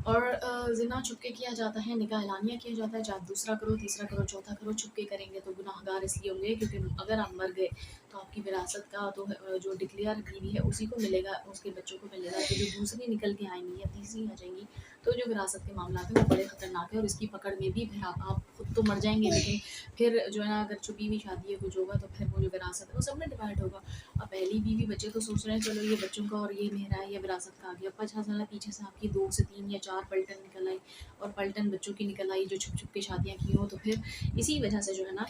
और ज़िना छुपके किया जाता है, निकाह एलानिया किया जाता है, चाहे दूसरा करो, तीसरा करो, चौथा करो, छुपके करेंगे तो गुनाहगार इसलिए होंगे क्योंकि अगर आप मर गए तो आपकी विरासत का तो जो डिक्लेयर बीवी है उसी को मिलेगा, उसके बच्चों को मिलेगा। तो जो दूसरी निकल के आएंगी या तीसरी आ जाएंगी, तो जो विरासत के मामला हैं वो बड़े ख़तरनाक है, और इसकी पकड़ में भी फिर आप खुद तो मर जाएंगे, लेकिन फिर जो है ना, अगर छुपी हुई शादी है कुछ होगा, तो फिर वो जो विरासत है वो सब में डिवाइड होगा। अब पहली बीवी बच्चे तो सोच रहे हैं चलो ये बच्चों का और ये मेरा है, ये विरासत का आ गया, 50 साल पीछे से आपकी 2 से 3 या 4 पलटन निकल आई, और पलटन बच्चों की निकल आई जो छुप छुप के शादियाँ की हो, तो फिर इसी वजह से जो है ना,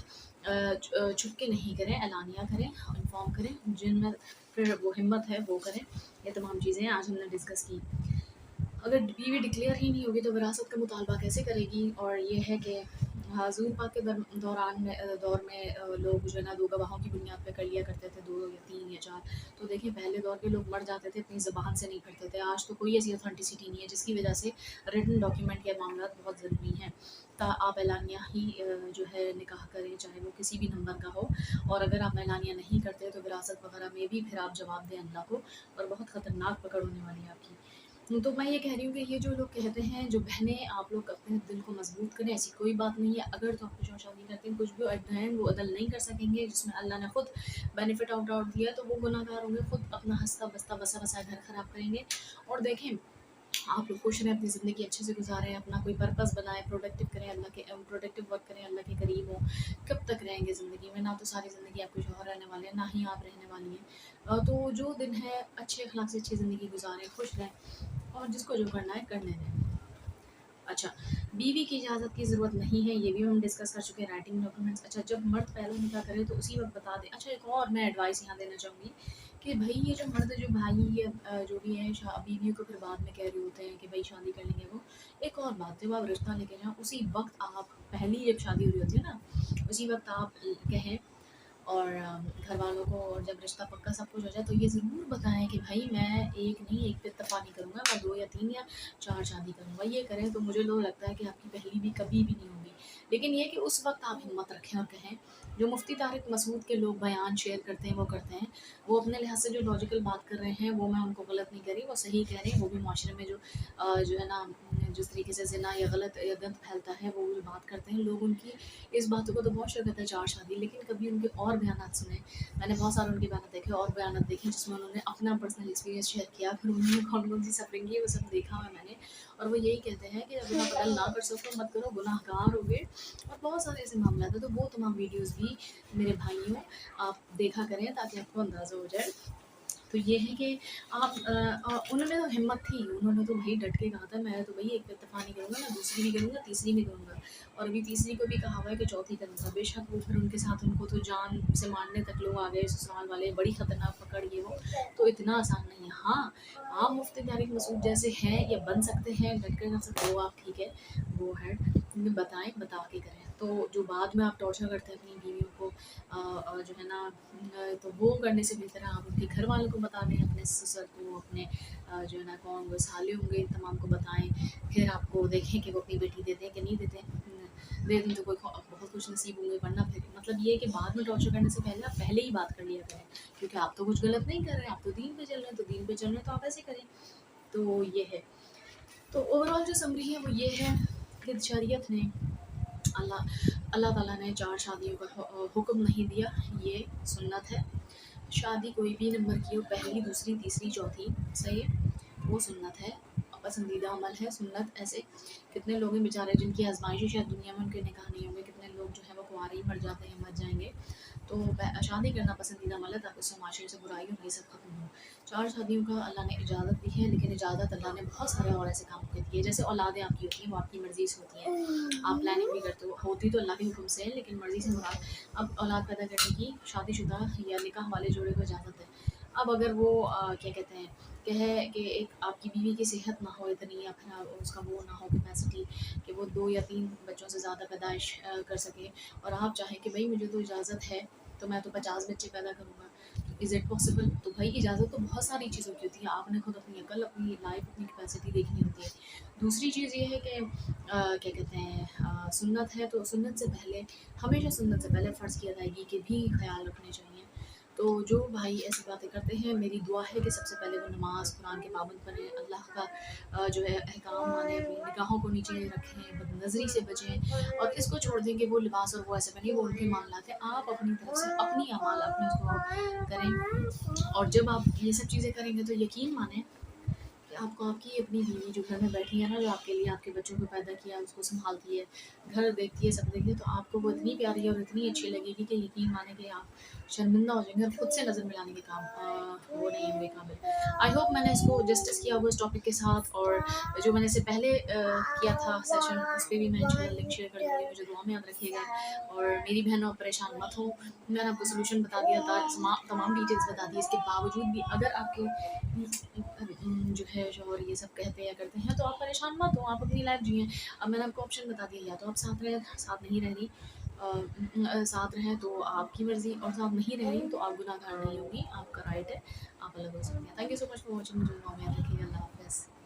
छुप के नहीं करें, एलानिया करें, इन्फॉर्म करें, जिनमें फिर वो हिम्मत है वो करें। ये तमाम चीज़ें आज हमने डिस्कस की। अगर बीवी डिक्लेयर ही नहीं होगी तो विरासत का मुतालबा कैसे करेगी? और ये है कि हज़ूर पाक के दौर में लोग जो है ना, 2 गवाहों की बुनियाद पे कर लिया करते थे, 2 या 3 या 4। तो देखिए, पहले दौर के लोग मर जाते थे, अपनी ज़बान से नहीं करते थे। आज तो कोई ऐसी ऑथेंटिसिटी नहीं है, जिसकी वजह से रिटन डॉक्यूमेंट के मामलात बहुत ज़रूरी हैं। आप एलानिया ही जो है निकाह करें, चाहे वो किसी भी नंबर का हो, और अगर आप एलानिया नहीं करते तो विरासत वगैरह में भी फिर आप जवाब दें अल्लाह को, और बहुत ख़तरनाक पकड़ होने वाली है आपकी। तो मैं ये कह रही हूँ कि ये जो लोग कहते हैं, जो बहनें, आप लोग अपने दिल को मजबूत करें, ऐसी कोई बात नहीं है। अगर तो आपके शौहर शादी करते हैं, कुछ भी एट द एंड वो अदल नहीं कर सकेंगे, जिसमें अल्लाह ने खुद बेनिफिट ऑफ डाउट दिया है, तो वो गुनाहगार होंगे, खुद अपना हंसता बसता बसा बसा घर खराब करेंगे। और देखें, आप लोग खुश रहें, अपनी ज़िंदगी अच्छे से गुजारें, अपना कोई पर्पस बनाएं, प्रोडक्टिव करें, प्रोडक्टिव वर्क करें, अल्लाह के करीब हों। कब तक रहेंगे ज़िंदगी में? ना तो सारी ज़िंदगी आपके शौहर रहने वाले हैं, ना ही आप रहने वाली हैं। तो जो दिन है, अच्छे अखलाक से अच्छी ज़िंदगी गुजारें, खुश रहें, और जिसको जो करना है करने दें। अच्छा, बीवी की इजाज़त की ज़रूरत नहीं है, ये भी हम डिस्कस कर चुके हैं, राइटिंग डॉक्यूमेंट्स। अच्छा, जब मर्द पहला निकाह करे तो उसी वक़्त बता दें। अच्छा, एक और मैं एडवाइस यहाँ देना चाहूँगी कि भई ये जो मर्द, जो भाई या जो भी हैं, बीवियों को फिर बाद में कह रहे होते हैं कि भई शादी कर लेंगे वो। एक और बात, जब आप रिश्ता लेके जाओ, उसी वक़्त आप, पहली जब शादी हो रही होती है ना, उसी वक़्त आप कहें, और घर वालों को, और जब रिश्ता पक्का सब कुछ हो जाए, तो ये ज़रूर बताएं कि भाई मैं एक नहीं, एक पे इत्तेफाक नहीं करूँगा, मैं 2 या 3 या 4 शादी करूँगा। ये करें तो मुझे तो लगता है कि आपकी पहली भी कभी भी नहीं होगी। लेकिन ये कि उस वक्त आप हिम्मत रखें और कहें। जो मुफ्ती तारिक मसूद के लोग बयान शेयर करते हैं, वो करते हैं, वो अपने लिहाज से जो लॉजिकल बात कर रहे हैं, वो मैं उनको गलत नहीं कह रही, वो सही कह रहे हैं। वो भी माशरे में जो है ना, जिस तरीके से ज़िना या गलत या गंद फैलता है, वो भी बात करते हैं लोग उनकी। इस बातों को तो बहुत शौक है 4 शादी, लेकिन कभी उनके और बयानात सुने। मैंने बहुत सारे उनके बयान देखे, और बयान देखे जिसमें उन्होंने अपना पर्सनल एक्सपीरियंस शेयर किया, फिर उन्होंने कौन कौन सी सफरिंग की, वो सब देखा हुआ है मैंने। और वो यही कहते हैं कि अगर आप बदल ना कर सको मत करो, गुनाहगार होगे। और बहुत सारे ऐसे मामला हैं, तो वो तमाम वीडियोज़ भी मेरे भाइयों आप देखा करें ताकि आपको अंदाज़ा हो जाए। तो ये है कि आप उन्होंने तो हिम्मत थी, उन्होंने तो भाई डट के कहा था मैं तो भाई एक पे इत्तेफा नहीं करूँगा, मैं दूसरी भी करूँगा, तीसरी भी करूँगा, और अभी तीसरी को भी कहा हुआ है कि चौथी करूँगा। बेशक वो फिर उनके साथ उनको तो जान से मारने तक लोग आ गए, ससुराल वाले, बड़ी खतरनाक पकड़ ये वो, तो इतना आसान नहीं है। हाँ, आप मुफ्ती तारिक मसूद जैसे हैं या बन सकते हैं, डट कर कर सकते हो आप, ठीक है, वो है, बताएं, बता के करें। तो जो बाद में आप टॉर्चर करते हैं अपनी बीवियों को जो है ना, तो वो करने से बेहतर है आप उनके घर वालों को बता दें, अपने ससुर को, अपने जो है ना कौन वो साले होंगे तमाम को बताएं। फिर आपको देखें कि वो अपनी बेटी देते हैं कि नहीं देते। दे दें तो कोई बहुत कुछ नसीब होंगे, वरना फिर मतलब ये है कि बाद में टॉर्चर करने से पहले आप पहले ही बात कर लिया करें, क्योंकि आप तो कुछ गलत नहीं कर रहे हैं, आप तो दीन पे चल रहे हैं, तो दीन पे चल रहे हैं तो आप ऐसे करें। तो ये है। तो ओवरऑल जो समरी है वो ये है कि शरीयत ने अल्लाह अल्लाह ताला ने 4 शादियों का हुक्म नहीं दिया, ये सुन्नत है। शादी कोई भी नंबर की हो, पहली, दूसरी, तीसरी, चौथी, सही है, वो सुन्नत है, पसंदीदा अमल है। सुन्नत ऐसे कितने लोग हैं बेचारे जिनकी आजमाइश शायद दुनिया में उनके निकाह नहीं होंगे, कितने लोग जो है वो कुंवारे ही मर जाते हैं, मर जाएंगे। तो शादी करना पसंदीदा अमल है ताकि उससे माशरे से बुराइयों ये सब खत्म हो। 4 शादियों का अल्लाह ने इजाज़त दी है, लेकिन इजाज़त अल्लाह ने बहुत सारे और ऐसे कामों के दिए, जैसे औलादें आपकी होती हैं वो आपकी मर्ज़ी से होती हैं, आप प्लानिंग भी करते हो, होती तो अल्लाह के हुक्म से है, लेकिन मर्ज़ी से मुराद अब औलाद पैदा करने की शादीशुदा या निकाह वाले जोड़े को इजाज़त है। अब अगर वो क्या कहते हैं कहे कि एक आपकी बीवी की सेहत ना हो इतनी, या फिर उसका वो ना हो कैपेसिटी कि वो 2 या 3 बच्चों से ज़्यादा पैदाइश कर सके, और आप चाहें कि भाई मुझे तो इजाज़त है तो मैं तो 50 बच्चे पैदा करूँगा, इज़ इट पॉसिबल? तो भाई इजाज़त तो बहुत सारी चीज़ों की होती है, आपने खुद अपनी अकल, अपनी लाइफ, अपनी कैपेसिटी देखनी होती है। दूसरी चीज़ ये है कि क्या कहते हैं सुन्नत है तो सुन्नत से पहले, हमेशा सुन्नत से पहले फ़र्ज़ की अदायगी के भी ख्याल रखने चाहिए। तो जो भाई ऐसी बातें करते हैं, मेरी दुआ है कि सबसे पहले वो नमाज़ कुरान के पाबंद बने, अल्लाह का जो है अहकाम माने, अपनी निगाहों को नीचे रखें, बदनज़री से बचें, और इसको छोड़ दें कि वो लिबास और वो ऐसे बने, वो उनके मामलात हैं। आप अपनी तरफ से अपनी अमाल अपने उसको करें, और जब आप ये सब चीज़ें करेंगे तो यकीन मानें कि आपको आपकी अपनी बीवी जो घर में बैठी है ना, जो आपके लिए आपके बच्चों को पैदा किया, उसको सँभालती है, घर देखती है, सब देखती है, तो आपको वो इतनी प्यारी और इतनी अच्छी लगेगी कि यकीन मानें कि आप शर्मिंदा हो जाएँगे और खुद से नज़र मिलाने के काम वो नहीं होंगे काबिल। आई होप मैंने इसको जस्टिस किया होगा इस टॉपिक के साथ, और जो मैंने इससे पहले किया था सेशन, उस पे भी मैं इंशाल्लाह लिंक शेयर कर दूँगी, मुझे दुआ में याद रखिएगा। और मेरी बहनों परेशान मत हो, मैंने आपको सॉल्यूशन बता दिया था, तमाम डिटेल्स बता दी, इसके बावजूद भी अगर आपके जो है शौहर ये सब कहते या करते हैं तो आप परेशान मत हो, आप अपनी लाइफ जिएँ। अब मैंने आपको ऑप्शन बता दिया, या तो आप साथ रहें, साथ नहीं रह रही, साथ रहें तो आपकी मर्ज़ी, और साथ नहीं रह रही तो आप गुनाहगार नहीं होंगी, आपका राइट है, आप अलग हो सकती हैं। Thank you so much for watching, मुझे दुआ में याद रखिएगा। अल्लाह हाफ़िज़।